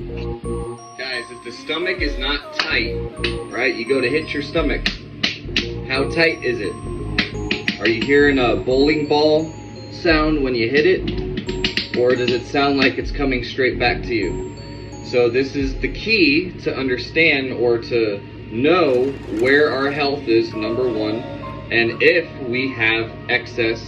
Guys, if the stomach is not tight, right, you go to hit your stomach. How tight is it? Are you hearing a bowling ball sound when you hit it? Or does it sound like it's coming straight back to you? So this is the key to understand or to know where our health is, number one, and if we have excess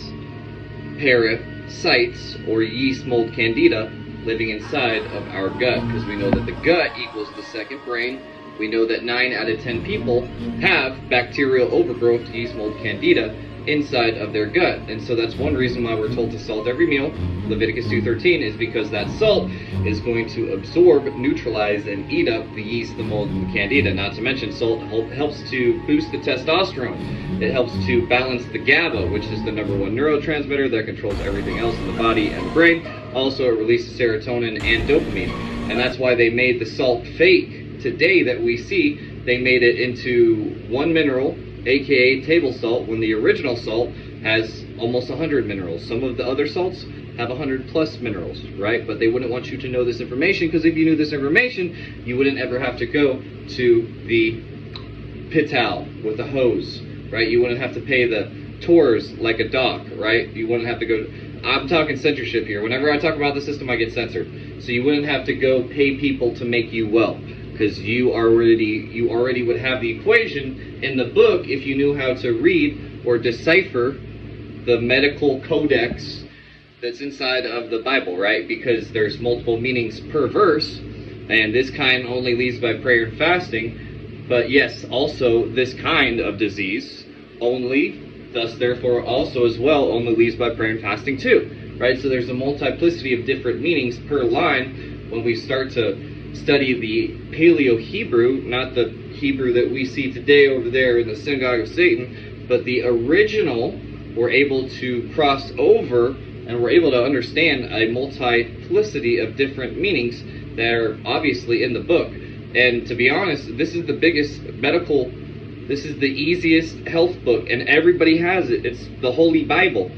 parasites or yeast, mold, candida living inside of our gut, because we know that the gut equals the second brain. We know that 9 out of 10 people have bacterial overgrowth, yeast, mold, candida inside of their gut. And so that's one reason why we're told to salt every meal. Leviticus 2:13 is because that salt is going to absorb, neutralize, and eat up the yeast, the mold, and the candida. Not to mention, salt helps to boost the testosterone. It helps to balance the GABA, which is the number one neurotransmitter that controls everything else in the body and the brain. Also, it releases serotonin and dopamine. And that's why they made the salt fake today that we see. They made it into one mineral, aka table salt, when the original salt has almost 100 minerals. Some of the other salts have 100 plus minerals, right? But they wouldn't want you to know this information, because if you knew this information, you wouldn't ever have to go to the pital with a hose, right? You wouldn't have to pay the tours like a doc, right? You wouldn't have to go. I'm talking censorship here. Whenever I talk about the system, I get censored. So you wouldn't have to go pay people to make you well, because you already would have the equation in the book if you knew how to read or decipher the medical codex that's inside of the Bible, right? Because there's multiple meanings per verse, and this kind only leads by prayer and fasting. But yes, also this kind of disease only, thus therefore also as well, only leads by prayer and fasting too, right? So there's a multiplicity of different meanings per line when we start to study the Paleo-Hebrew, not the Hebrew that we see today over there in the synagogue of Satan, but the original. We're able to cross over and we're able to understand a multiplicity of different meanings that are obviously in the book. And to be honest, this is the biggest medical, this is the easiest health book, and everybody has it. It's the Holy Bible.